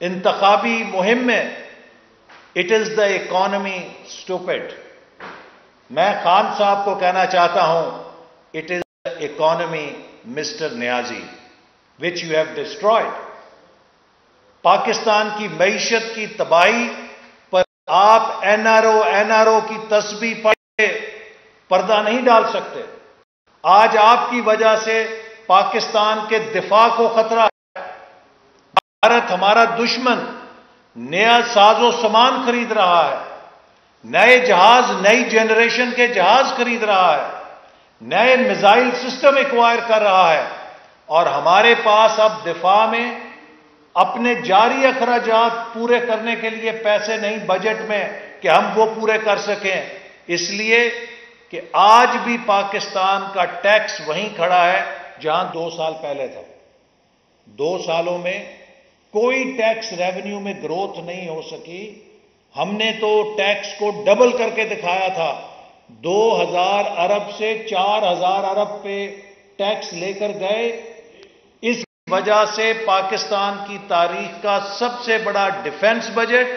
انتخابی مہم میں it is the economy stupid. میں خان صاحب کو کہنا چاہتا ہوں it is the economy mister Niazi which you have destroyed. Pakistan کی معیشت کی تباہی پر آپ این آر او کی تسبیح پڑھ پردہ نہیں ڈال سکتے. آج آپ کی وجہ سے پاکستان کے دفاع کو خطرہ ہے. بھارت ہمارا دشمن نیا ساز و سامان خرید رہا ہے، نئے جہاز، نئی جنریشن کے جہاز خرید رہا ہے، نئے میزائل سسٹم ایکوائر کر رہا ہے، اور ہمارے پاس اب دفاع میں اپنے جاری اخراجات پورے کرنے کے لیے پیسے نہیں بجٹ میں کہ ہم وہ پورے کر سکیں. اس لیے کہ آج بھی پاکستان کا ٹیکس وہیں کھڑا ہے جہاں 2 سال پہلے تھا. 2 سالوں میں کوئی ٹیکس ریونیو میں گروتھ نہیں ہو سکی. ہم نے تو ٹیکس کو ڈبل کر کے دکھایا تھا. 2000 ارب سے 4000 ارب پہ ٹیکس لے کر گئے. اس وجہ سے پاکستان کی تاریخ کا سب سے بڑا ڈیفنس بجٹ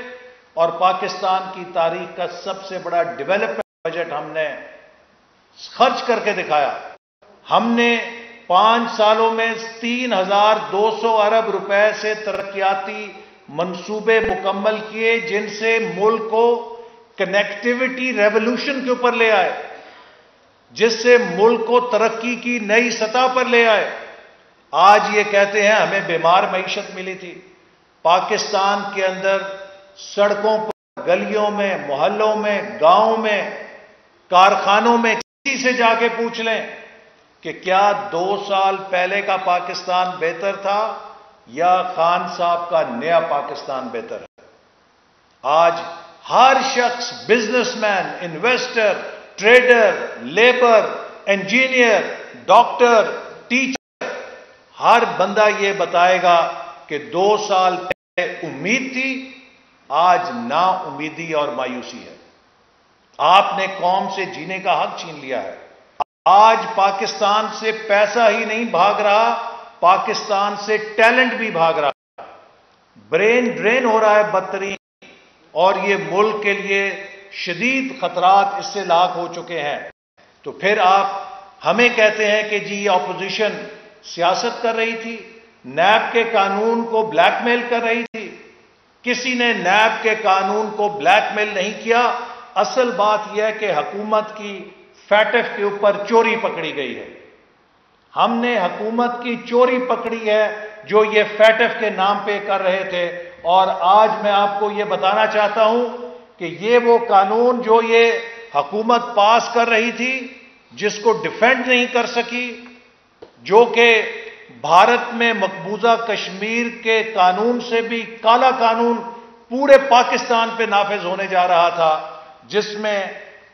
اور پاکستان کی تاریخ کا سب سے بڑا ڈیولپمنٹ بجٹ ہم نے خرچ کر کے دکھایا. ہم نے 5 سالوں میں 3200 ارب روپے سے ترقیاتی منصوبے مکمل کیے جن سے ملک کو کنیکٹیوٹی ریولوشن کے اوپر لے آئے، جس سے ملک کو ترقی کی نئی سطح پر لے آئے. آج یہ کہتے ہیں ہمیں بیمار معیشت ملی تھی. پاکستان کے اندر سڑکوں پر، گلیوں میں، محلوں میں، گاؤں میں، کارخانوں میں کسی سے جا کے پوچھ لیں کہ کیا 2 سال پہلے کا پاکستان بہتر تھا یا خان صاحب کا نیا پاکستان بہتر ہے. آج ہر شخص، businessman, investor, trader, labour, engineer, doctor, teacher, ہر بندہ یہ بتائے گا کہ 2 سال پہلے امید تھی، آج نا امیدی اور مایوسی ہے. آپ نے قوم سے جینے کا حق چھین لیا ہے. آج پاکستان سے پیسہ ہی نہیں بھاگ رہا، پاکستان سے ٹیلنٹ بھی بھاگ رہا ہے. برین ڈرین ہو رہا ہے بدترین، اور یہ ملک کے لیے شدید خطرات اس سے لاحق ہو چکے ہیں. تو پھر آپ ہمیں کہتے ہیں کہ جی یہ اپوزیشن سیاست کر رہی تھی، نیب کے قانون کو بلیک میل کر رہی تھی. کسی نے نیب کے قانون کو بلیک میل نہیں کیا. اصل بات یہ ہے کہ حکومت کی فیٹف کے اوپر چوری پکڑی گئی ہے. ہم نے حکومت کی چوری پکڑی ہے جو یہ فیٹف کے نام پہ کر رہے تھے. اور آج میں آپ کو یہ بتانا چاہتا ہوں کہ یہ وہ قانون جو یہ حکومت پاس کر رہی تھی، جس کو ڈیفینڈ نہیں کر سکی، جو کہ بھارت میں مقبوضہ کشمیر کے قانون سے بھی کالا قانون پورے پاکستان پہ نافذ ہونے جا رہا تھا، جس میں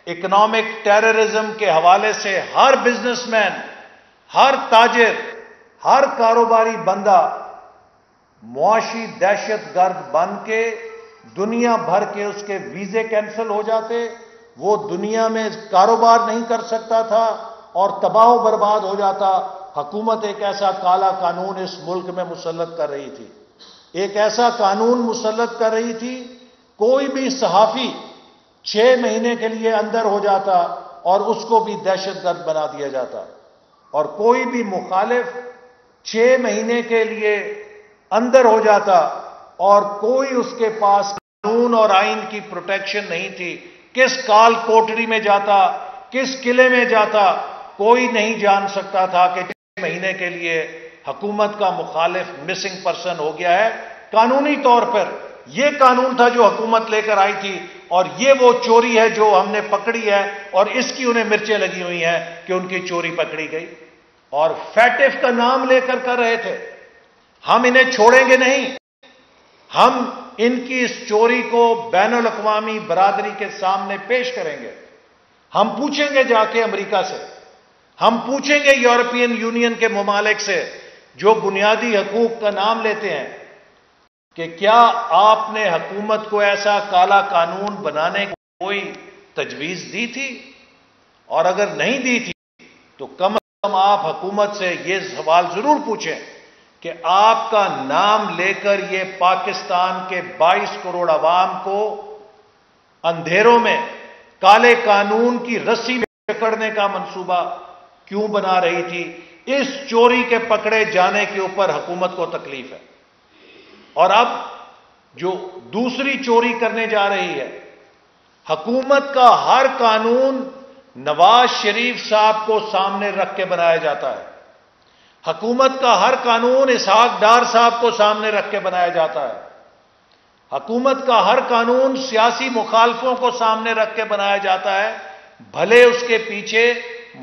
اکنامک ٹیررزم کے حوالے سے ہر بزنس مین، ہر تاجر، ہر کاروباری بندہ معاشی دہشت گرد بن کے دنیا بھر کے اس کے ویزے کینسل ہو جاتے، وہ دنیا میں کاروبار نہیں کر سکتا تھا اور تباہ و برباد ہو جاتا. حکومت ایک ایسا کالا قانون اس ملک میں مسلط کر رہی تھی، ایک ایسا قانون مسلط کر رہی تھی، کوئی بھی صحافی 6 مہینے کے لیے اندر ہو جاتا اور اس کو بھی دہشت گرد بنا دیا جاتا، اور کوئی بھی مخالف 6 مہینے کے لیے اندر ہو جاتا اور کوئی اس کے پاس قانون اور آئین کی پروٹیکشن نہیں تھی. کس کال کوٹری میں جاتا، کس قلعے میں جاتا، کوئی نہیں جان سکتا تھا کہ 6 مہینے کے لیے حکومت کا مخالف مسنگ پرسن ہو گیا ہے. قانونی طور پر یہ قانون تھا جو حکومت لے کر آئی تھی، اور یہ وہ چوری ہے جو ہم نے پکڑی ہے، اور اس کی انہیں مرچیں لگی ہوئی ہیں کہ ان کی چوری پکڑی گئی. اور فیٹف کا نام لے کر رہے تھے. ہم انہیں چھوڑیں گے نہیں. ہم ان کی اس چوری کو بین الاقوامی برادری کے سامنے پیش کریں گے. ہم پوچھیں گے جا کے امریکہ سے، ہم پوچھیں گے یورپین یونین کے ممالک سے جو بنیادی حقوق کا نام لیتے ہیں کہ کیا آپ نے حکومت کو ایسا کالا قانون بنانے کی کوئی تجویز دی تھی؟ اور اگر نہیں دی تھی تو کم از کم آپ حکومت سے یہ سوال ضرور پوچھیں کہ آپ کا نام لے کر یہ پاکستان کے 22 کروڑ عوام کو اندھیروں میں کالے قانون کی رسی میں پکڑنے کا منصوبہ کیوں بنا رہی تھی؟ اس چوری کے پکڑے جانے کے اوپر حکومت کو تکلیف ہے، اور اب جو دوسری چوری کرنے جا رہی ہے، حکومت کا ہر قانون نواز شریف صاحب کو سامنے رکھ کے بنایا جاتا ہے، حکومت کا ہر قانون اسحاق ڈار صاحب کو سامنے رکھ کے بنایا جاتا ہے، حکومت کا ہر قانون سیاسی مخالفوں کو سامنے رکھ کے بنایا جاتا ہے، بھلے اس کے پیچھے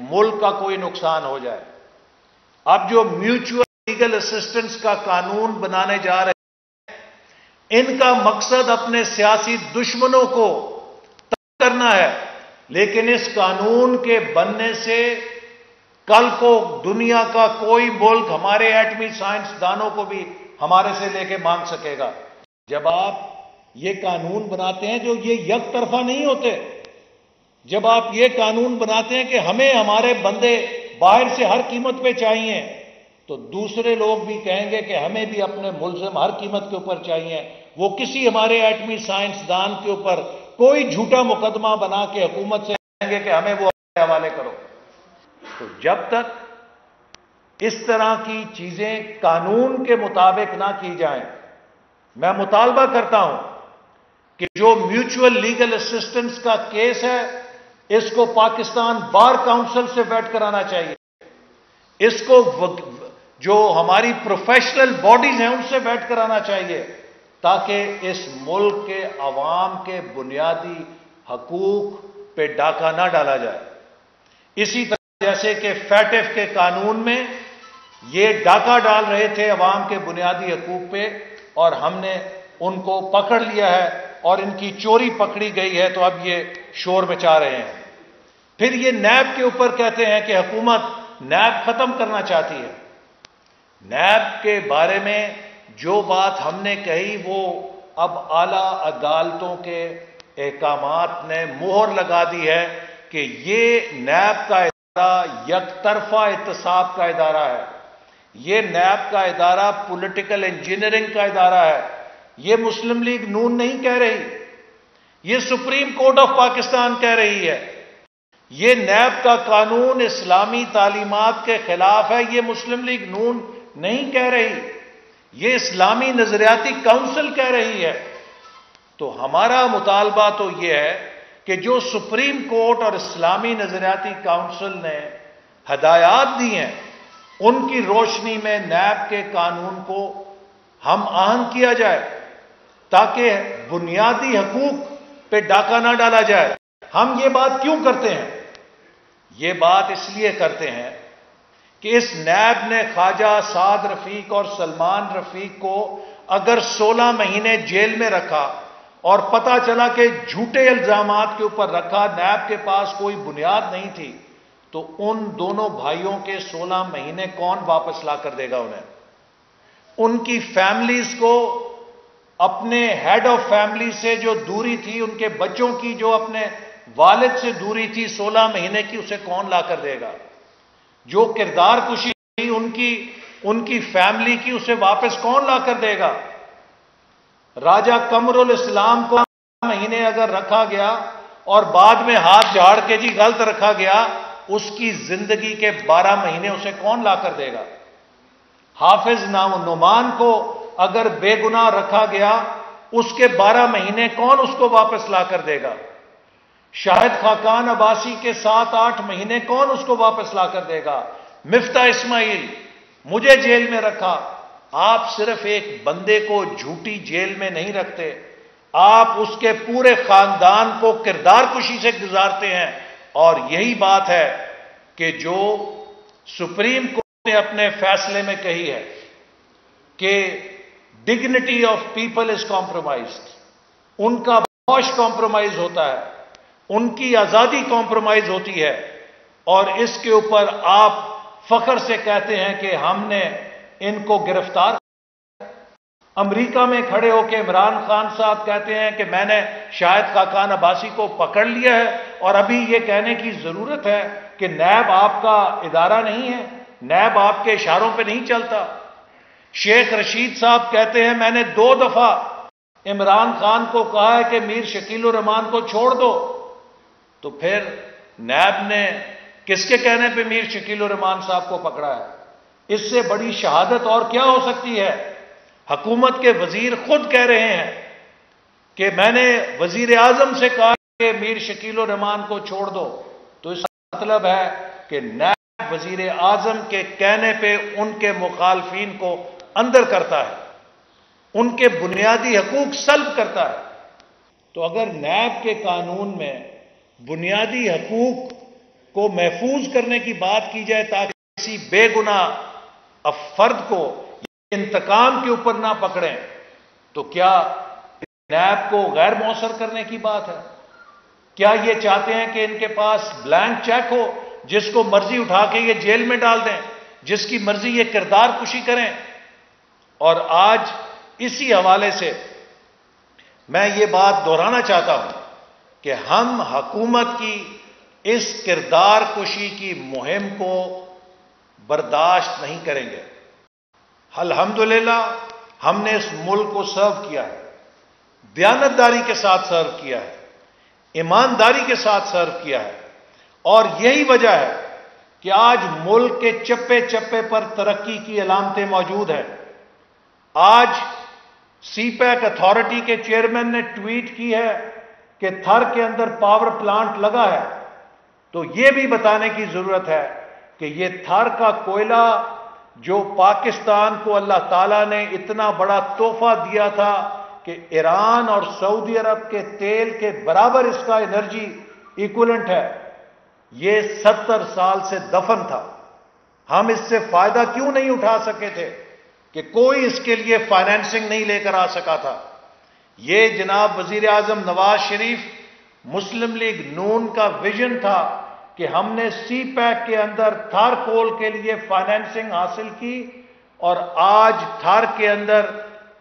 ملک کا کوئی نقصان ہو جائے۔ اب جو میوچول لیگل اسسٹنس کا قانون بنانے جا رہے ہیں، ان کا مقصد اپنے سیاسی دشمنوں کو تنگ کرنا ہے، لیکن اس قانون کے بننے سے کل کو دنیا کا کوئی ملک ہمارے ایٹمی سائنسدانوں کو بھی ہمارے سے لے کے مانگ سکے گا۔ جب آپ یہ قانون بناتے ہیں جو یہ یک طرفہ نہیں ہوتے، جب آپ یہ قانون بناتے ہیں کہ ہمیں ہمارے بندے باہر سے ہر قیمت پہ چاہیے، تو دوسرے لوگ بھی کہیں گے کہ ہمیں بھی اپنے ملزم ہر قیمت کے اوپر چاہیے۔ وہ کسی ہمارے ایٹمی سائنسدان کے اوپر کوئی جھوٹا مقدمہ بنا کے حکومت سے کہیں گے کہ ہمیں وہ حوالے کرو۔ تو جب تک اس طرح کی چیزیں قانون کے مطابق نہ کی جائیں، میں مطالبہ کرتا ہوں کہ جو میوچول لیگل اسسٹنس کا کیس ہے، اس کو پاکستان بار کاؤنسل سے ویٹ کرانا چاہیے، اس کو جو ہماری پروفیشنل باڈیز ہیں ان سے ویٹ کرانا چاہیے، تاکہ اس ملک کے عوام کے بنیادی حقوق پہ ڈاکہ نہ ڈالا جائے۔ اسی طرح جیسے کہ فیٹف کے قانون میں یہ ڈاکہ ڈال رہے تھے عوام کے بنیادی حقوق پہ، اور ہم نے ان کو پکڑ لیا ہے اور ان کی چوری پکڑی گئی ہے، تو اب یہ شور مچا رہے ہیں۔ پھر یہ نیب کے اوپر کہتے ہیں کہ حکومت نیب ختم کرنا چاہتی ہے۔ نیب کے بارے میں جو بات ہم نے کہی وہ اب اعلیٰ عدالتوں کے احکامات نے مہر لگا دی ہے کہ یہ نیب کا ادارہ یک طرفہ احتساب کا ادارہ ہے، یہ نیب کا ادارہ پولیٹیکل انجینئرنگ کا ادارہ ہے۔ یہ مسلم لیگ نون نہیں کہہ رہی، یہ سپریم کورٹ آف پاکستان کہہ رہی ہے۔ یہ نیب کا قانون اسلامی تعلیمات کے خلاف ہے، یہ مسلم لیگ نون نہیں کہہ رہی، یہ اسلامی نظریاتی کونسل کہہ رہی ہے۔ تو ہمارا مطالبہ تو یہ ہے کہ جو سپریم کورٹ اور اسلامی نظریاتی کونسل نے ہدایات دی ہیں، ان کی روشنی میں نیب کے قانون کو ہم آہنگ کیا جائے، تاکہ بنیادی حقوق پہ ڈاکہ نہ ڈالا جائے۔ ہم یہ بات کیوں کرتے ہیں؟ یہ بات اس لیے کرتے ہیں کہ اس نیب نے خواجہ سعد رفیق اور سلمان رفیق کو اگر 16 مہینے جیل میں رکھا اور پتہ چلا کہ جھوٹے الزامات کے اوپر رکھا، نیب کے پاس کوئی بنیاد نہیں تھی، تو ان دونوں بھائیوں کے 16 مہینے کون واپس لا کر دے گا انہیں؟ ان کی فیملیز کو اپنے ہیڈ آف فیملی سے جو دوری تھی، ان کے بچوں کی جو اپنے والد سے دوری تھی 16 مہینے کی، اسے کون لا کر دے گا؟ جو کردار کشی تھی ان کی فیملی کی، اسے واپس کون لا کر دے گا؟ راجہ قمر الاسلام کو 16 مہینے اگر رکھا گیا اور بعد میں ہاتھ جھاڑ کے جی غلط رکھا گیا، اس کی زندگی کے 12 مہینے اسے کون لا کر دے گا؟ حافظ نعمان کو اگر بے گناہ رکھا گیا، اس کے 12 مہینے کون اس کو واپس لا کر دے گا؟ شاہد خاقان عباسی کے 7-8 مہینے کون اس کو واپس لا کر دے گا؟ مفتاح اسماعیل، مجھے جیل میں رکھا۔ آپ صرف ایک بندے کو جھوٹی جیل میں نہیں رکھتے، آپ اس کے پورے خاندان کو کردار کشی سے گزارتے ہیں۔ اور یہی بات ہے کہ جو سپریم کورٹ نے اپنے فیصلے میں کہی ہے کہ dignity of people is compromised, ان کا ہوش کمپرومائز ہوتا ہے، ان کی آزادی کمپرومائز ہوتی ہے، اور اس کے اوپر آپ فخر سے کہتے ہیں کہ ہم نے ان کو گرفتار۔ امریکہ میں کھڑے ہو کے عمران خان صاحب کہتے ہیں کہ میں نے شاہد خاقان عباسی کو پکڑ لیا ہے، اور ابھی یہ کہنے کی ضرورت ہے کہ نیب آپ کا ادارہ نہیں ہے، نیب آپ کے اشاروں پہ نہیں چلتا۔ شیخ رشید صاحب کہتے ہیں میں نے 2 دفعہ عمران خان کو کہا ہے کہ میر شکیل الرحمان کو چھوڑ دو، تو پھر نیب نے کس کے کہنے پہ میر شکیل الرحمان صاحب کو پکڑا ہے؟ اس سے بڑی شہادت اور کیا ہو سکتی ہے؟ حکومت کے وزیر خود کہہ رہے ہیں کہ میں نے وزیر اعظم سے کہا کہ میر شکیل الرحمان کو چھوڑ دو، تو اس کا مطلب ہے کہ نیب وزیر اعظم کے کہنے پہ ان کے مخالفین کو اندر کرتا ہے، ان کے بنیادی حقوق سلب کرتا ہے۔ تو اگر نیب کے قانون میں بنیادی حقوق کو محفوظ کرنے کی بات کی جائے تاکہ کسی بے گناہ فرد کو انتقام کے اوپر نہ پکڑیں، تو کیا نیب کو غیر مؤثر کرنے کی بات ہے؟ کیا یہ چاہتے ہیں کہ ان کے پاس بلینک چیک ہو، جس کو مرضی اٹھا کے یہ جیل میں ڈال دیں، جس کی مرضی یہ کردار کشی کریں؟ اور آج اسی حوالے سے میں یہ بات دہرانا چاہتا ہوں کہ ہم حکومت کی اس کردار کشی کی مہم کو برداشت نہیں کریں گے۔ الحمدللہ ہم نے اس ملک کو سرو کیا ہے، دیانتداری کے ساتھ سرو کیا ہے، ایمانداری کے ساتھ سرو کیا ہے، اور یہی وجہ ہے کہ آج ملک کے چپے چپے پر ترقی کی علامتیں موجود ہیں۔ آج سی پیک اتھارٹی کے چیئرمین نے ٹویٹ کی ہے کہ تھر کے اندر پاور پلانٹ لگا ہے، تو یہ بھی بتانے کی ضرورت ہے کہ یہ تھر کا کوئلہ جو پاکستان کو اللہ تعالیٰ نے اتنا بڑا تحفہ دیا تھا کہ ایران اور سعودی عرب کے تیل کے برابر اس کا انرجی ایکولنٹ ہے، یہ 70 سال سے دفن تھا۔ ہم اس سے فائدہ کیوں نہیں اٹھا سکے تھے کہ کوئی اس کے لیے فائنینسنگ نہیں لے کر آ سکا تھا؟ یہ جناب وزیر اعظم نواز شریف مسلم لیگ نون کا ویژن تھا کہ ہم نے سی پیک کے اندر تھار کول کے لیے فائنینسنگ حاصل کی، اور آج تھار کے اندر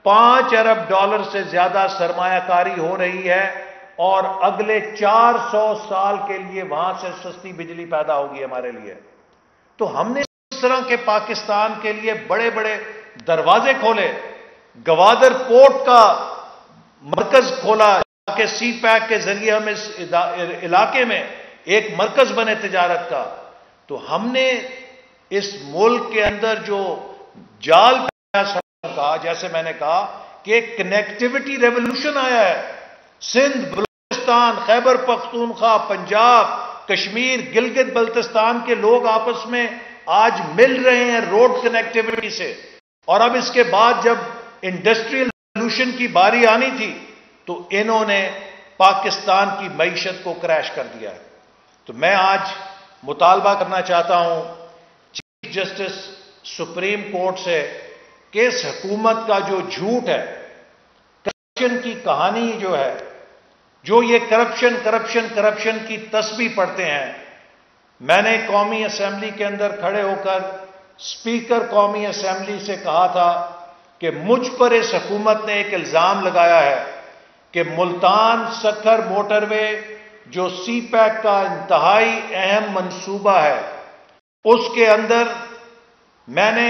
$5 ارب سے زیادہ سرمایہ کاری ہو رہی ہے، اور اگلے 400 سال کے لیے وہاں سے سستی بجلی پیدا ہوگی ہمارے لیے۔ تو ہم نے اس طرح کے پاکستان کے لیے بڑے بڑے دروازے کھولے، گوادر پورٹ کا مرکز کھولا کہ سی پیک کے ذریعے ہم اس علاقے میں ایک مرکز بنے تجارت کا۔ تو ہم نے اس ملک کے اندر جو جال کا، جیسے میں نے کہا کہ ایک کنیکٹیوٹی ریولوشن آیا ہے، سندھ، بلوچستان، خیبر پختونخوا، پنجاب، کشمیر، گلگت بلتستان کے لوگ آپس میں آج مل رہے ہیں روڈ کنیکٹیوٹی سے، اور اب اس کے بعد جب انڈسٹریل ریولوشن کی باری آنی تھی تو انہوں نے پاکستان کی معیشت کو کریش کر دیا ہے۔ تو میں آج مطالبہ کرنا چاہتا ہوں چیف جسٹس سپریم کورٹ سے کہ اس حکومت کا جو جھوٹ ہے، کرپشن کی کہانی جو ہے، جو یہ کرپشن کی تسبیح پڑھتے ہیں، میں نے قومی اسمبلی کے اندر کھڑے ہو کر اسپیکر قومی اسمبلی سے کہا تھا کہ مجھ پر اس حکومت نے ایک الزام لگایا ہے کہ ملتان سکھر موٹر وے جو سی پیک کا انتہائی اہم منصوبہ ہے، اس کے اندر میں نے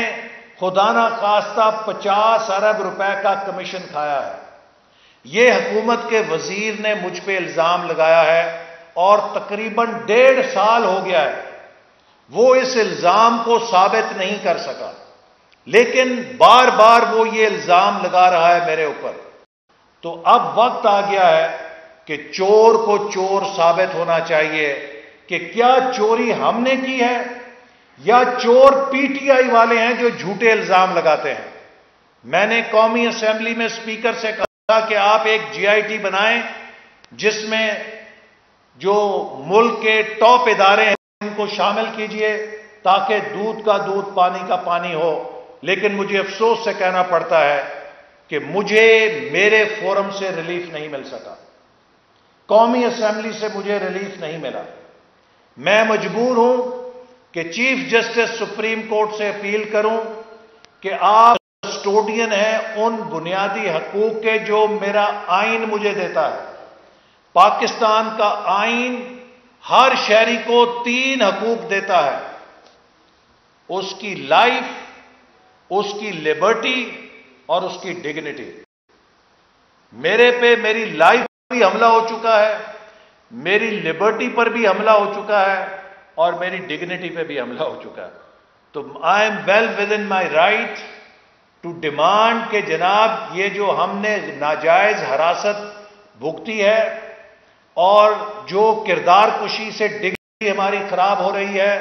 خدا نہ خواستہ 50 ارب روپے کا کمیشن کھایا ہے۔ یہ حکومت کے وزیر نے مجھ پہ الزام لگایا ہے، اور تقریباً 1.5 سال ہو گیا ہے وہ اس الزام کو ثابت نہیں کر سکا، لیکن بار بار وہ یہ الزام لگا رہا ہے میرے اوپر۔ تو اب وقت آ گیا ہے کہ چور کو چور ثابت ہونا چاہیے کہ کیا چوری ہم نے کی ہے یا چور پی ٹی آئی والے ہیں جو جھوٹے الزام لگاتے ہیں۔ میں نے قومی اسمبلی میں اسپیکر سے کہا کہ آپ ایک جی آئی ٹی بنائیں جس میں جو ملک کے ٹاپ ادارے ہیں ان کو شامل کیجئے تاکہ دودھ کا دودھ پانی کا پانی ہو، لیکن مجھے افسوس سے کہنا پڑتا ہے کہ مجھے میرے فورم سے ریلیف نہیں مل سکا، قومی اسمبلی سے مجھے ریلیف نہیں ملا۔ میں مجبور ہوں کہ چیف جسٹس سپریم کورٹ سے اپیل کروں کہ آپ کسٹوڈین ہیں ان بنیادی حقوق کے جو میرا آئین مجھے دیتا ہے۔ پاکستان کا آئین ہر شہری کو 3 حقوق دیتا ہے، اس کی لائف، اس کی لبرٹی اور اس کی ڈگنیٹی. میرے پہ میری لائف پر بھی حملہ ہو چکا ہے, میری لبرٹی پر بھی حملہ ہو چکا ہے, اور میری ڈگنیٹی پہ بھی حملہ ہو چکا ہے. تو I am well within my right to demand کہ جناب یہ جو ہم نے ناجائز حراست بھگتی ہے اور جو کردار کشی سے ڈگنیٹی ہماری خراب ہو رہی ہے,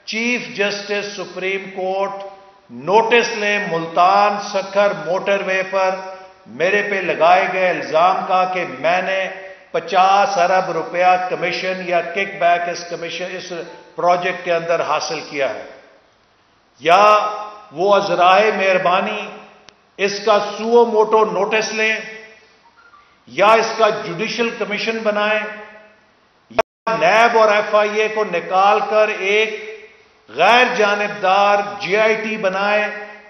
chief justice supreme court notice لیں ملتان سکھر موٹر وے پر میرے پہ لگائے گئے الزام کا کہ میں نے 50 ارب روپیہ کمیشن یا کک بیک اس پروجیکٹ کے اندر حاصل کیا ہے, یا وہ ازرائے مہربانی اس کا سو موٹو نوٹس لیں, یا اس کا جوڈیشل کمیشن بنائیں, یا نیب اور ایف آئی اے کو نکال کر ایک غیر جانبدار جے آئی ٹی بنائے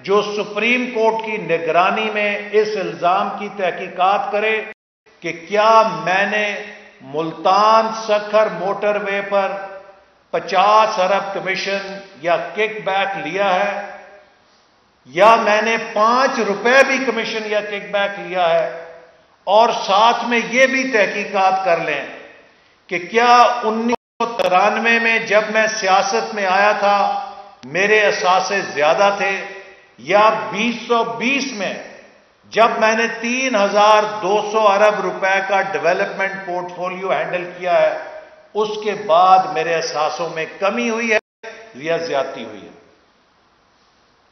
جو سپریم کورٹ کی نگرانی میں اس الزام کی تحقیقات کرے کہ کیا میں نے ملتان سکھر موٹر وے پر 50 ارب کمیشن یا کک بیک لیا ہے, یا میں نے 5 روپے بھی کمیشن یا کک بیک لیا ہے. اور ساتھ میں یہ بھی تحقیقات کر لیں کہ کیا 1993 میں جب میں سیاست میں آیا تھا میرے اثاثے زیادہ تھے, یا 2020 میں جب میں نے 3200 ارب روپے کا ڈیولپمنٹ پورٹ فولیو ہینڈل کیا ہے اس کے بعد میرے اثاثوں میں کمی ہوئی ہے یا زیادتی ہوئی ہے.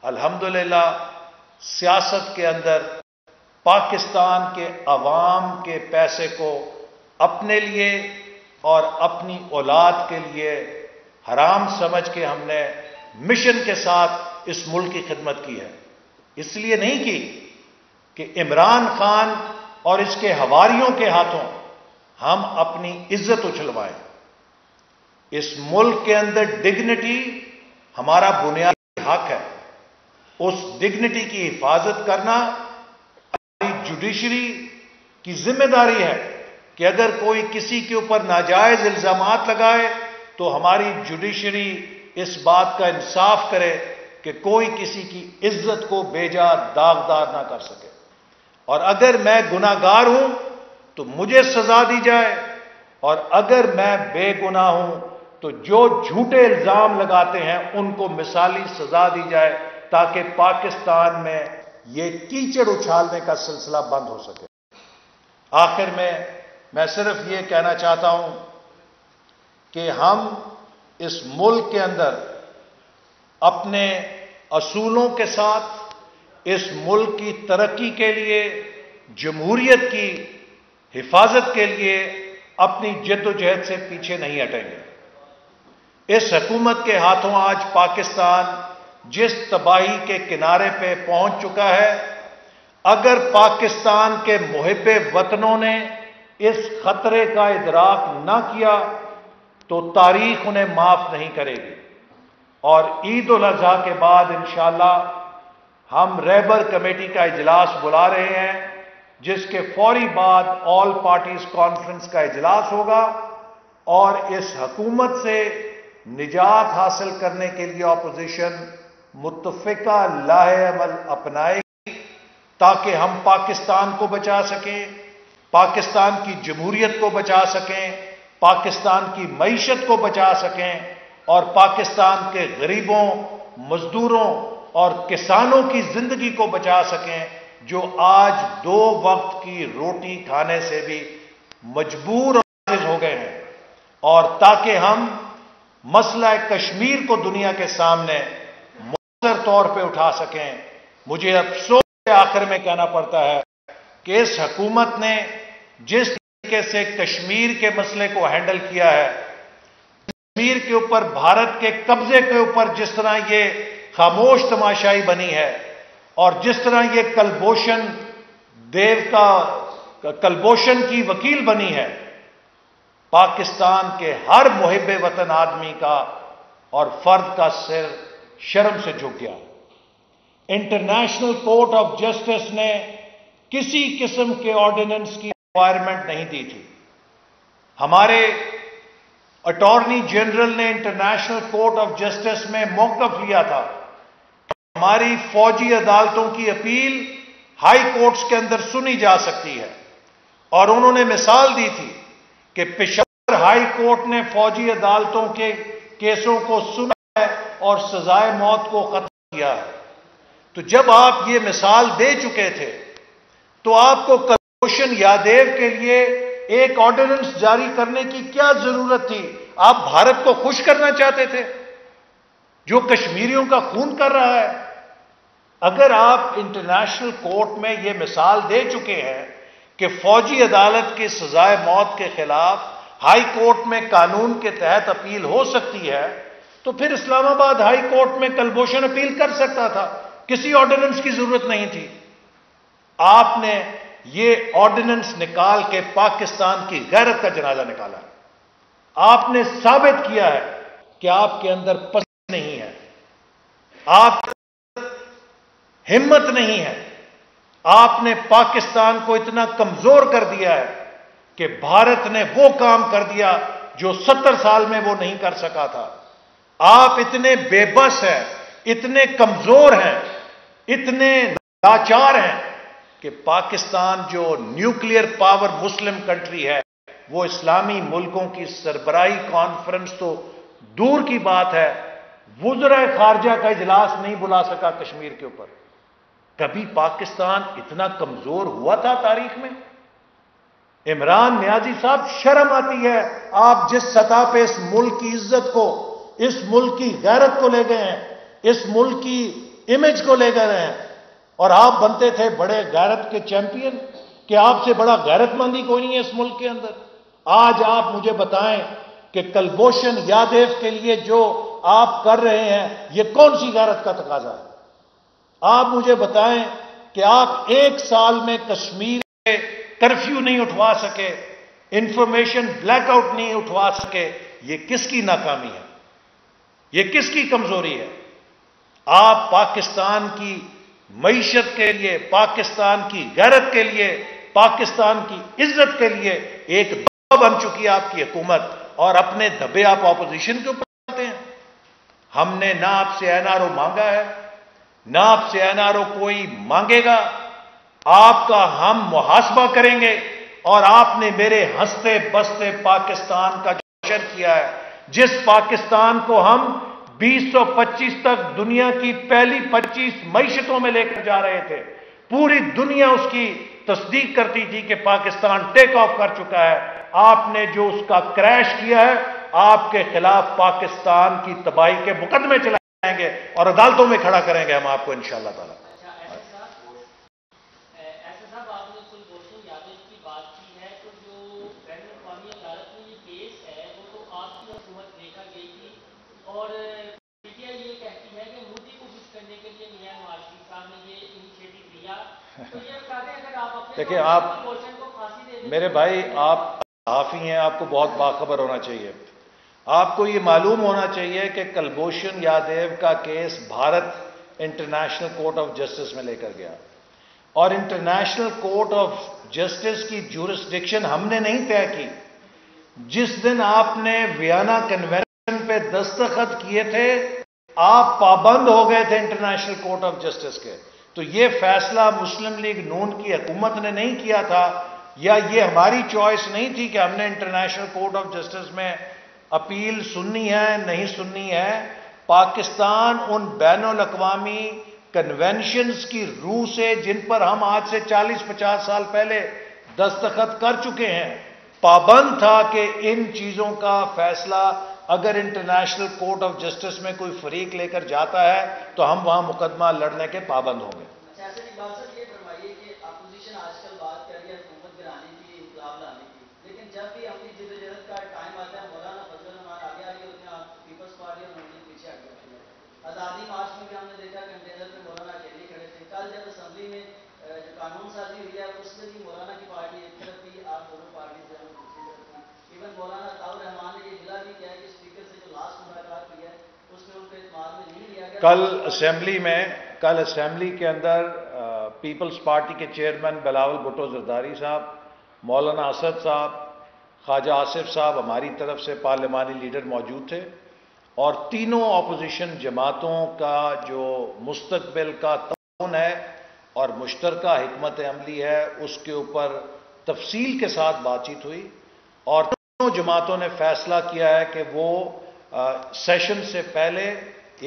الحمدللہ سیاست کے اندر پاکستان کے عوام کے پیسے کو اپنے لیے اور اپنی اولاد کے لیے حرام سمجھ کے ہم نے مشن کے ساتھ اس ملک کی خدمت کی ہے. اس لیے نہیں کی کہ عمران خان اور اس کے حواریوں کے ہاتھوں ہم اپنی عزت اچھلوائیں. اس ملک کے اندر ڈگنیٹی ہمارا بنیادی حق ہے. اس ڈگنیٹی کی حفاظت کرنا ہماری جوڈیشری کی ذمہ داری ہے کہ اگر کوئی کسی کے اوپر ناجائز الزامات لگائے تو ہماری جوڈیشری اس بات کا انصاف کرے کہ کوئی کسی کی عزت کو بیجا داغدار نہ کر سکے. اور اگر میں گناہگار ہوں تو مجھے سزا دی جائے, اور اگر میں بے گناہ ہوں تو جو جھوٹے الزام لگاتے ہیں ان کو مثالی سزا دی جائے تاکہ پاکستان میں یہ کیچڑ اچھالنے کا سلسلہ بند ہو سکے. آخر میں صرف یہ کہنا چاہتا ہوں کہ ہم اس ملک کے اندر اپنے اصولوں کے ساتھ اس ملک کی ترقی کے لیے, جمہوریت کی حفاظت کے لیے اپنی جد و جہد سے پیچھے نہیں ہٹیں گے. اس حکومت کے ہاتھوں آج پاکستان جس تباہی کے کنارے پہ پہنچ چکا ہے, اگر پاکستان کے محب وطنوں نے اس خطرے کا ادراک نہ کیا تو تاریخ انہیں معاف نہیں کرے گی. اور عید الاضحیٰ کے بعد انشاءاللہ ہم رہبر کمیٹی کا اجلاس بلا رہے ہیں جس کے فوری بعد آل پارٹیز کانفرنس کا اجلاس ہوگا, اور اس حکومت سے نجات حاصل کرنے کے لیے اپوزیشن متفقہ لاہ عمل اپنائے گی تاکہ ہم پاکستان کو بچا سکیں, پاکستان کی جمہوریت کو بچا سکیں, پاکستان کی معیشت کو بچا سکیں, اور پاکستان کے غریبوں, مزدوروں اور کسانوں کی زندگی کو بچا سکیں جو آج 2 وقت کی روٹی کھانے سے بھی مجبور اور عاجز ہو گئے ہیں, اور تاکہ ہم مسئلہ کشمیر کو دنیا کے سامنے مؤثر طور پہ اٹھا سکیں. مجھے افسوس سے آخر میں کہنا پڑتا ہے کہ اس حکومت نے جس طریقے سے کشمیر کے مسئلے کو ہینڈل کیا ہے, کشمیر کے اوپر بھارت کے قبضے کے اوپر جس طرح یہ خاموش تماشائی بنی ہے, اور جس طرح یہ کلبھوشن کی وکیل بنی ہے, پاکستان کے ہر محب وطن آدمی کا اور فرد کا سر شرم سے جھک گیا. انٹرنیشنل کورٹ آف جسٹس نے کسی قسم کے آرڈیننس کی ریکوائرمنٹ نہیں دی تھی. ہمارے اٹارنی جنرل نے انٹرنیشنل کورٹ آف جسٹس میں موقف لیا تھا ہماری فوجی عدالتوں کی اپیل ہائی کورٹس کے اندر سنی جا سکتی ہے، اور انہوں نے مثال دی تھی کہ پشاور ہائی کورٹ نے فوجی عدالتوں کے کیسوں کو سنا ہے اور سزائے موت کو ختم کیا ہے۔ تو جب آپ یہ مثال دے چکے تھے تو آپ کو کلبھوشن یادیو کے لیے ایک آرڈیننس جاری کرنے کی کیا ضرورت تھی؟ آپ بھارت کو خوش کرنا چاہتے تھے جو کشمیریوں کا خون کر رہا ہے۔ اگر آپ انٹرنیشنل کورٹ میں یہ مثال دے چکے ہیں کہ فوجی عدالت کی سزائے موت کے خلاف ہائی کورٹ میں قانون کے تحت اپیل ہو سکتی ہے، تو پھر اسلام آباد ہائی کورٹ میں کلبھوشن اپیل کر سکتا تھا، کسی آرڈیننس کی ضرورت نہیں تھی۔ آپ نے یہ آرڈیننس نکال کے پاکستان کی غیرت کا جنازہ نکالا ہے۔ آپ نے ثابت کیا ہے کہ آپ کے اندر پسند نہیں ہے، آپ ہمت نہیں ہے۔ آپ نے پاکستان کو اتنا کمزور کر دیا ہے کہ بھارت نے وہ کام کر دیا جو 70 سال میں وہ نہیں کر سکا تھا۔ آپ اتنے بے بس ہیں، اتنے کمزور ہیں، اتنے لاچار ہیں کہ پاکستان جو نیوکلیئر پاور مسلم کنٹری ہے، وہ اسلامی ملکوں کی سربراہی کانفرنس تو دور کی بات ہے، وزرائے خارجہ کا اجلاس نہیں بلا سکا کشمیر کے اوپر۔ کبھی پاکستان اتنا کمزور ہوا تھا تاریخ میں؟ عمران نیازی صاحب، شرم آتی ہے آپ جس سطح پہ اس ملک کی عزت کو، اس ملک کی غیرت کو لے گئے ہیں، اس ملک کی امیج کو لے گئے ہیں، اور آپ بنتے تھے بڑے غیرت کے چیمپئن کہ آپ سے بڑا غیرت مندی کوئی نہیں ہے اس ملک کے اندر۔ آج آپ مجھے بتائیں کہ کلبھوشن یادیو کے لیے جو آپ کر رہے ہیں یہ کون سی غیرت کا تقاضا ہے؟ آپ مجھے بتائیں کہ آپ ایک سال میں کشمیر کے کرفیو نہیں اٹھوا سکے، انفارمیشن بلیک آؤٹ نہیں اٹھوا سکے، یہ کس کی ناکامی ہے؟ یہ کس کی کمزوری ہے؟ آپ پاکستان کی معیشت کے لیے، پاکستان کی غیرت کے لیے، پاکستان کی عزت کے لیے ایک دباؤ بن چکی ہے آپ کی حکومت، اور اپنے دھبے آپ اپوزیشن کے اوپر ڈالتے ہیں۔ ہم نے نہ آپ سے این آر او مانگا ہے، نہ آپ سے این آر او کوئی مانگے گا۔ آپ کا ہم محاسبہ کریں گے، اور آپ نے میرے ہنستے بستے پاکستان کا جشن کیا ہے، جس پاکستان کو ہم 2025 تک دنیا کی پہلی 25 معیشتوں میں لے کر جا رہے تھے۔ پوری دنیا اس کی تصدیق کرتی تھی کہ پاکستان ٹیک آف کر چکا ہے۔ آپ نے جو اس کا کریش کیا ہے، آپ کے خلاف پاکستان کی تباہی کے مقدمے چلائیں گے اور عدالتوں میں کھڑا کریں گے ہم آپ کو انشاءاللہ تعالی۔ دیکھیں آپ میرے بھائی، آپ صحافی ہیں، آپ کو بہت باخبر ہونا چاہیے۔ آپ کو یہ معلوم ہونا چاہیے کہ کلبھوشن یادیو کا case Bharat international court of justice میں لے کر گیا، اور انٹرنیشنل کورٹ آف جسٹس کی جورسڈکشن ہم نے نہیں طے کی۔ جس دن آپ نے ویانا کنونشن پہ دستخط کیے تھے، آپ پابند ہو گئے تھے انٹرنیشنل کورٹ آف جسٹس کے۔ تو یہ فیصلہ مسلم لیگ نون کی حکومت نے نہیں کیا تھا، یا یہ ہماری چوائس نہیں تھی کہ ہم نے انٹرنیشنل کورٹ آف جسٹس میں اپیل سننی ہے نہیں سننی ہے۔ پاکستان ان بین الاقوامی کنونشنز کی روح سے، جن پر ہم آج سے 40-50 سال پہلے دستخط کر چکے ہیں، پابند تھا کہ ان چیزوں کا فیصلہ اگر انٹرنیشنل کورٹ آف جسٹس میں کوئی فریق لے کر جاتا ہے تو ہم وہاں مقدمہ لڑنے کے پابند ہوں گے۔ یہ فرمائیے کہ اپوزیشن آج کل بات کر رہی ہے حکومت گرانے کی، انقلاب لانے کی، لیکن جب بھی اپنی جدوجہد کا ٹائم آتا ہے، مولانا فضل الرحمان آگے آ رہی ہوتے ہیں، پیپلز پارٹی اور نون لیگ پیچھے ہٹ جاتی ہے۔ آزادی مارچ میں بھی ہم نے دیکھا کنٹینر پہ مولانا اکیلے کھڑے تھے۔ کل جب اسمبلی میں جو قانون سازی ہوئی ہے اس میں بھی مولانا کی پارٹی ایک طرف تھی، آپ دونوں پارٹی سے ہم دوسری طرف تھی۔ ایون مولانا عطاء الرحمان نے یہ اطلاع بھی کیا ہے کہ اسپیکر سے جو لاسٹ ملاقات ہوئی ہے اس میں ان کو اعتماد میں نہیں لیا گیا۔ کل اسمبلی کے اندر پیپلز پارٹی کے چیئرمین بلاول بھٹو زرداری صاحب، مولانا اسد صاحب، خواجہ آصف صاحب، ہماری طرف سے پارلیمانی لیڈر موجود تھے، اور تینوں اپوزیشن جماعتوں کا جو مستقبل کا تعاون ہے اور مشترکہ حکمت عملی ہے، اس کے اوپر تفصیل کے ساتھ بات چیت ہوئی، اور تینوں جماعتوں نے فیصلہ کیا ہے کہ وہ سیشن سے پہلے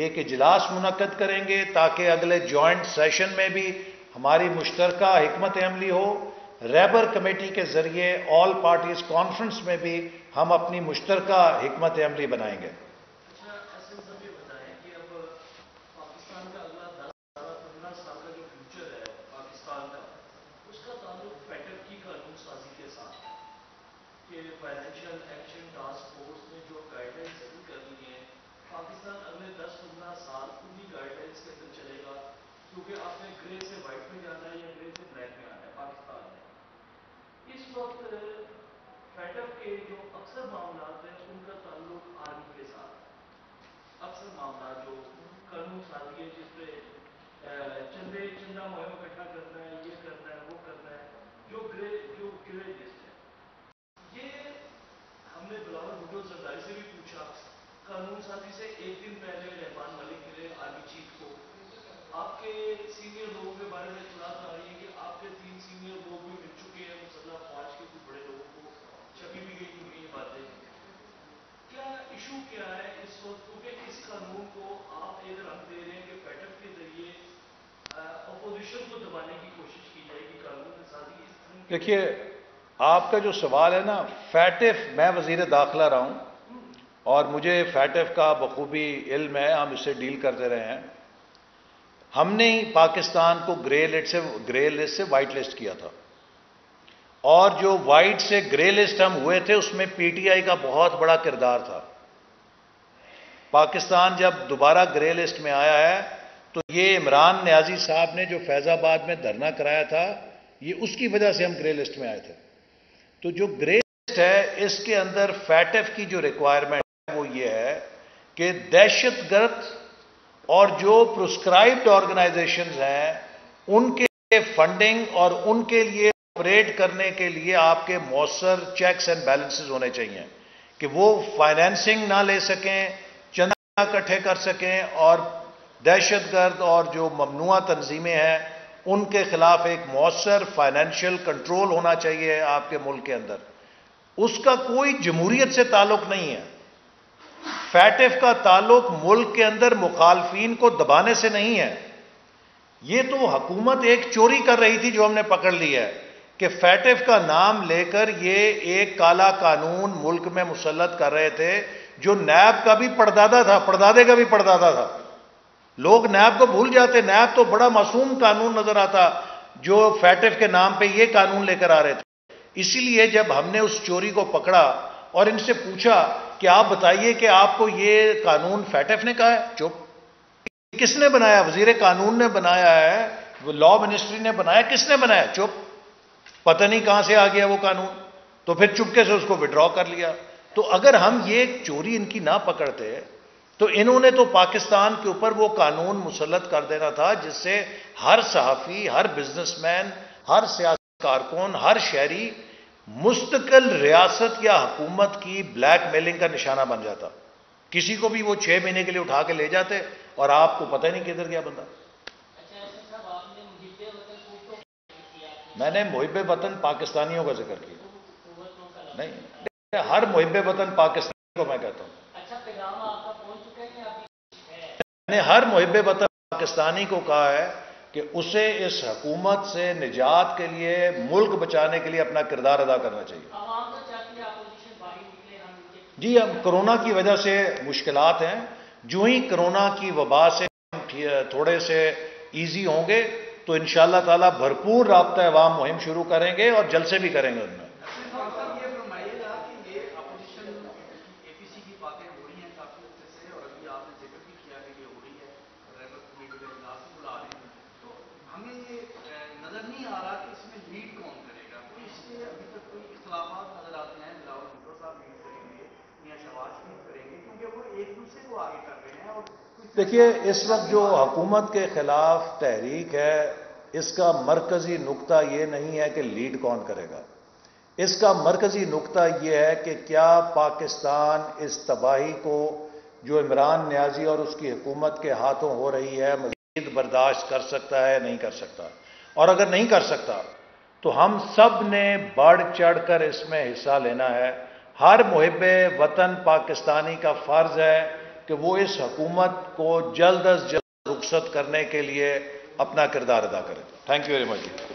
ایک اجلاس منعقد کریں گے تاکہ اگلے جوائنٹ سیشن میں بھی ہماری مشترکہ حکمت عملی ہو۔ ریبر کمیٹی کے ذریعے آل پارٹیز کانفرنس میں بھی ہم اپنی مشترکہ حکمت عملی بنائیں گے۔ اچھا ایسے سب یہ بتائیں کہ اب پاکستان کا اگلا 10-15 سال کا جو فیوچر ہے پاکستان کا، اس کا تعلق فیٹف کی قانون سازی کے ساتھ ہے کہ فائنینشیل ایکشن ٹاسک فورس نے جو گائیڈ لائن سیٹ کرنی ہے، پاکستان اگلے 10-15 سال انہی گائیڈ لائنس کے اندر چلے گا، کیونکہ آپ نے گرے سے وائٹ میں جانا ہے یا گرے سے بلیک میں آنا ہے پاکستان میں۔ اس وقت فیٹف کے جو اکثر معاملات ہیں ان کا تعلق آرمی کے ساتھ ہے۔ اکثر معاملات جو قانون سازی ہے، جس پہ چندہ مہم اکٹھا کرنا ہے، یہ کرنا ہے، وہ کرنا ہے، جو گرے لسٹ ہے، یہ ہم نے بلاول بھٹو زرداری سے بھی پوچھا۔ قانون سازی سے ایک دن پہلے رحمان ملک ملے آرمی چیف کو۔ آپ کے سینئر لوگوں کے بارے میں اطلاعات آ رہی ہے کہ آپ کے 3 سینئر لوگ بھی مل چکے ہیں مسلح فوج کے کچھ بڑے لوگوں کو، چھپی بھی گئی ہوئی یہ باتیں۔ کیا ایشو کیا ہے اس وقت، کیونکہ اس قانون کو آپ ایک رنگ دے رہے ہیں کہ فیٹف کے ذریعے اپوزیشن کو دبانے کی کوشش کی جائے گی، قانون سازی اس طرح۔ دیکھیے، آپ کا جو سوال ہے نا، فیٹف، میں وزیر داخلہ رہا ہوں اور مجھے فیٹف کا بخوبی علم ہے، ہم اسے ڈیل کرتے رہے ہیں۔ ہم نے ہی پاکستان کو گرے لسٹ سے وائٹ لسٹ کیا تھا، اور جو وائٹ سے گرے لسٹ ہم ہوئے تھے اس میں پی ٹی آئی کا بہت بڑا کردار تھا۔ پاکستان جب دوبارہ گرے لسٹ میں آیا ہے تو یہ عمران نیازی صاحب نے جو فیض آباد میں دھرنا کرایا تھا، یہ اس کی وجہ سے ہم گرے لسٹ میں آئے تھے۔ تو جو گرے لسٹ ہے، اس کے اندر فیٹف کی جو ریکوائرمنٹ ہے وہ یہ ہے کہ دہشت گرد اور جو پرسکرائبڈ آرگنائزیشنز ہیں ان کے فنڈنگ اور ان کے لیے آپریٹ کرنے کے لیے آپ کے مؤثر چیکس اینڈ بیلنسز ہونے چاہیے کہ وہ فائنینسنگ نہ لے سکیں، چندہ اکٹھے کر سکیں، اور دہشت گرد اور جو ممنوعہ تنظیمیں ہیں ان کے خلاف ایک مؤثر فائنینشیل کنٹرول ہونا چاہیے آپ کے ملک کے اندر۔ اس کا کوئی جمہوریت سے تعلق نہیں ہے۔ فیٹف کا تعلق ملک کے اندر مخالفین کو دبانے سے نہیں ہے۔ یہ تو حکومت ایک چوری کر رہی تھی جو ہم نے پکڑ لی ہے کہ فیٹف کا نام لے کر یہ ایک کالا قانون ملک میں مسلط کر رہے تھے جو نیب کا بھی پردادا تھا، پردادے کا بھی پردادا تھا۔ لوگ نیب کو بھول جاتے، نیب تو بڑا معصوم قانون نظر آتا جو فیٹف کے نام پہ یہ قانون لے کر آ رہے تھے۔ اسی لیے جب ہم نے اس چوری کو پکڑا اور ان سے پوچھا کہ آپ بتائیے کہ آپ کو یہ قانون فیٹف نے کہا ہے، چپ۔ کس نے بنایا؟ وزیر قانون نے بنایا ہے، لا منسٹری نے بنایا، کس نے بنایا؟ چپ۔ پتہ نہیں کہاں سے آ گیا وہ قانون، تو پھر چپکے سے اس کو وڈرا کر لیا۔ تو اگر ہم یہ چوری ان کی نہ پکڑتے تو انہوں نے تو پاکستان کے اوپر وہ قانون مسلط کر دینا تھا جس سے ہر صحافی، ہر بزنس مین، ہر سیاسی کارکن، ہر شہری مستقل ریاست یا حکومت کی بلیک میلنگ کا نشانہ بن جاتا۔ کسی کو بھی وہ 6 مہینے کے لیے اٹھا کے لے جاتے اور آپ کو پتہ نہیں کدھر گیا بندہ۔ میں نے محب وطن پاکستانیوں کا ذکر کیا نہیں، ہر محب وطن پاکستانی کو میں کہتا ہوں۔ میں نے ہر محب وطن پاکستانی کو کہا ہے کہ اسے اس حکومت سے نجات کے لیے، ملک بچانے کے لیے اپنا کردار ادا کرنا چاہیے۔ جی، ہم کرونا کی وجہ سے مشکلات ہیں، جو ہی کرونا کی وبا سے تھوڑے سے ایزی ہوں گے تو انشاءاللہ تعالی بھرپور رابطہ عوام مہم شروع کریں گے اور جلسے بھی کریں گے ان میں۔ دیکھیے، اس وقت جو حکومت کے خلاف تحریک ہے اس کا مرکزی نقطہ یہ نہیں ہے کہ لیڈ کون کرے گا، اس کا مرکزی نقطہ یہ ہے کہ کیا پاکستان اس تباہی کو جو عمران نیازی اور اس کی حکومت کے ہاتھوں ہو رہی ہے مزید برداشت کر سکتا ہے نہیں کر سکتا، اور اگر نہیں کر سکتا تو ہم سب نے بڑھ چڑھ کر اس میں حصہ لینا ہے۔ ہر محب وطن پاکستانی کا فرض ہے کہ وہ اس حکومت کو جلد از جلد رخصت کرنے کے لیے اپنا کردار ادا کرے۔ Thank you very much.